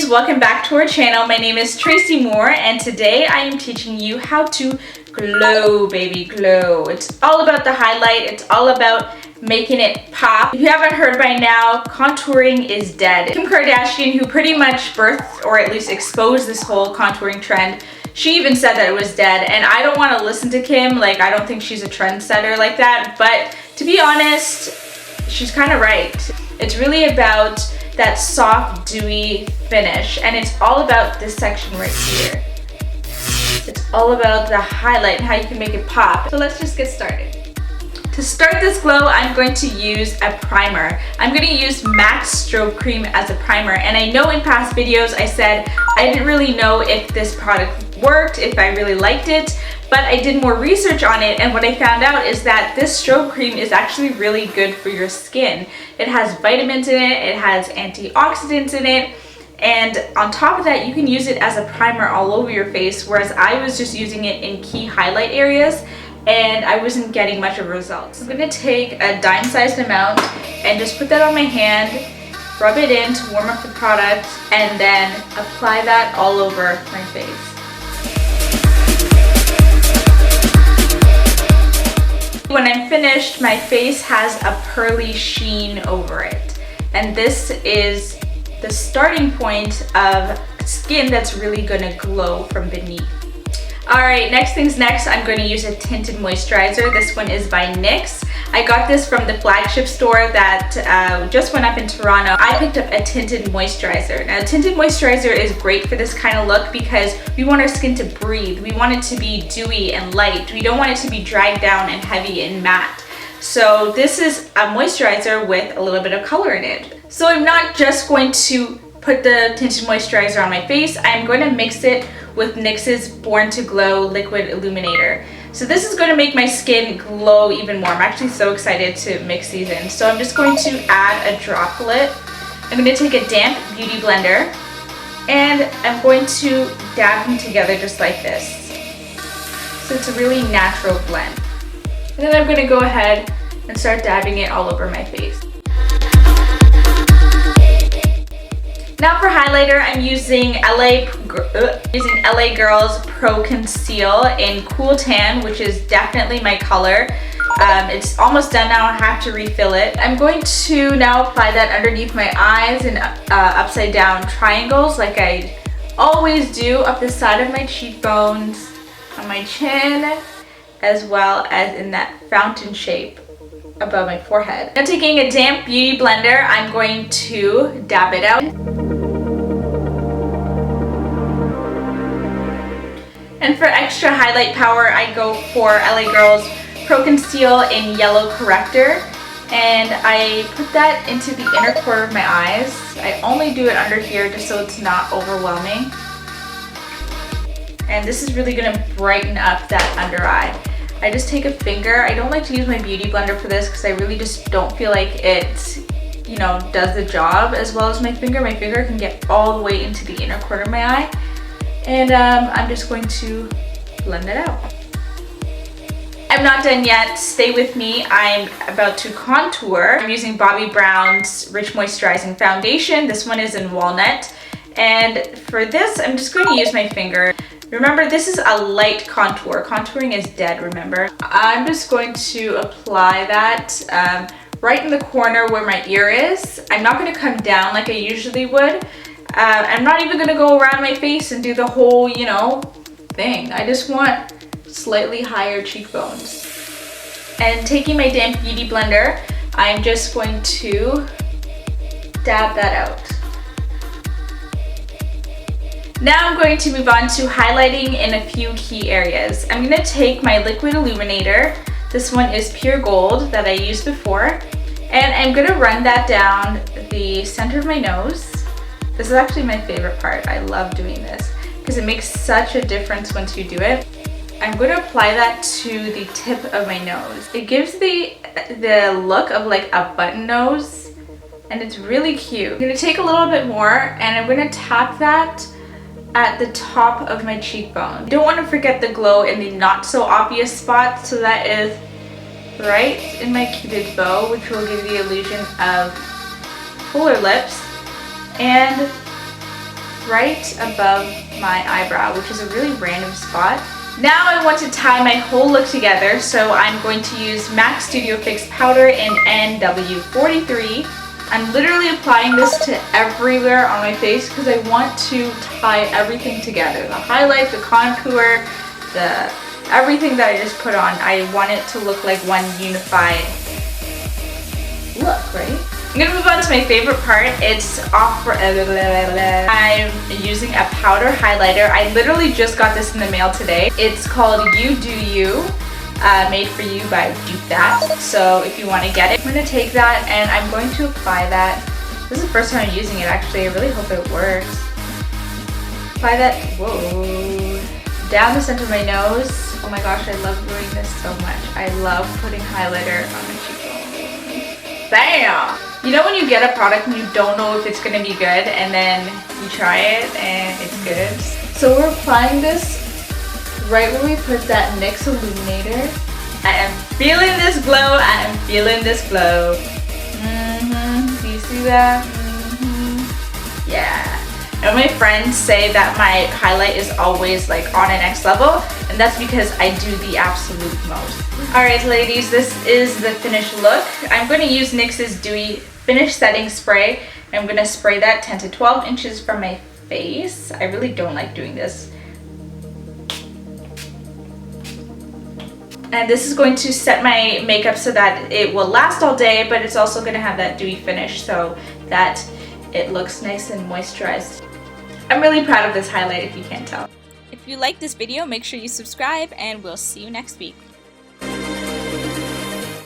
Welcome back to our channel. My name is Tracy Moore and today I am teaching you how to glow, baby, glow. It's all about the highlight. It's all about making it pop. If you haven't heard by now, contouring is dead. Kim Kardashian, who pretty much birthed or at least exposed this whole contouring trend, she even said that it was dead, and I don't want to listen to Kim. Like, I don't think she's a trendsetter like that, but to be honest, she's kind of right. It's really about that soft, dewy finish, and it's all about this section right here. It's all about the highlight and how you can make it pop. So let's just get started. To start this glow, I'm going to use a primer. I'm going to use MAC Strobe Cream as a primer, and I know in past videos I said I didn't really know if this product worked, if I really liked it, but I did more research on it, and what I found out is that this strobe cream is actually really good for your skin. It has vitamins in it, it has antioxidants in it, and on top of that, you can use it as a primer all over your face, whereas I was just using it in key highlight areas, and I wasn't getting much of a result. So I'm going to take a dime-sized amount and just put that on my hand, rub it in to warm up the product, and then apply that all over my face. When I'm finished, my face has a pearly sheen over it. And this is the starting point of skin that's really gonna glow from beneath. Alright, next things next, I'm going to use a tinted moisturizer. This one is by Nyx. I got this from the flagship store that just went up in Toronto. I picked up a tinted moisturizer. Now, tinted moisturizer is great for this kind of look because we want our skin to breathe. We want it to be dewy and light. We don't want it to be dragged down and heavy and matte. So this is a moisturizer with a little bit of color in it. So I'm not just going to put the tinted moisturizer on my face. I'm going to mix it with NYX's Born to Glow Liquid Illuminator. So this is going to make my skin glow even more. I'm actually so excited to mix these in. So I'm just going to add a droplet. I'm going to take a damp beauty blender and I'm going to dab them together just like this. So it's a really natural blend. And then I'm going to go ahead and start dabbing it all over my face. Now for highlighter, I'm using LA Girl's Pro Conceal in Cool Tan, which is definitely my color. It's almost done now, I have to refill it. I'm going to now apply that underneath my eyes in upside down triangles like I always do, up the side of my cheekbones, on my chin, as well as in that fountain shape above my forehead. Now taking a damp beauty blender, I'm going to dab it out. And for extra highlight power, I go for LA Girl's Pro Conceal in Yellow Corrector. And I put that into the inner corner of my eyes. I only do it under here just so it's not overwhelming. And this is really going to brighten up that under eye. I just take a finger. I don't like to use my beauty blender for this because I really just don't feel like it, you know, does the job as well as my finger. My finger can get all the way into the inner corner of my eye. And I'm just going to blend it out. I'm not done yet. Stay with me. I'm about to contour. I'm using Bobbi Brown's Rich Moisturizing Foundation. This one is in Walnut. And for this, I'm just going to use my finger. Remember, this is a light contour. Contouring is dead, remember? I'm just going to apply that right in the corner where my ear is. I'm not going to come down like I usually would. I'm not even going to go around my face and do the whole, you know, thing. I just want slightly higher cheekbones. And taking my damp beauty blender, I'm just going to dab that out. Now I'm going to move on to highlighting in a few key areas. I'm going to take my liquid illuminator. This one is pure gold that I used before. And I'm going to run that down the center of my nose. This is actually my favorite part. I love doing this because it makes such a difference once you do it. I'm going to apply that to the tip of my nose. It gives the the look of like a button nose, and it's really cute. I'm gonna take a little bit more and I'm gonna tap that at the top of my cheekbone. Don't want to forget the glow in the not so obvious spot, so that is right in my cupid's bow, which will give the illusion of fuller lips, and right above my eyebrow, which is a really random spot. Now I want to tie my whole look together, so I'm going to use MAC Studio Fix powder in NW43. I'm literally applying this to everywhere on my face because I want to tie everything together. The highlight, the contour, everything that I just put on. I want it to look like one unified look, right? I'm gonna move on to my favorite part. It's Ofra. I'm using a powder highlighter. I literally just got this in the mail today. It's called You Do You. Made for you by That. So if you want to get it, I'm going to take that and I'm going to apply that. This is the first time I'm using it actually. I really hope it works. Apply that, whoa, down the center of my nose. Oh my gosh, I love doing this so much. I love putting highlighter on my cheekbone. Bam! You know when you get a product and you don't know if it's going to be good, and then you try it and it's good? So we're applying this right where we put that NYX illuminator. I am feeling this glow. I am feeling this glow. Do you see that? Yeah. And my friends say that my highlight is always like on a next level, and that's because I do the absolute most. Alright ladies, this is the finished look. I'm going to use NYX's Dewy Finish Setting Spray. I'm going to spray that 10 to 12 inches from my face. I really don't like doing this. And this is going to set my makeup so that it will last all day, but it's also going to have that dewy finish so that it looks nice and moisturized. I'm really proud of this highlight if you can't tell. If you like this video, make sure you subscribe and we'll see you next week.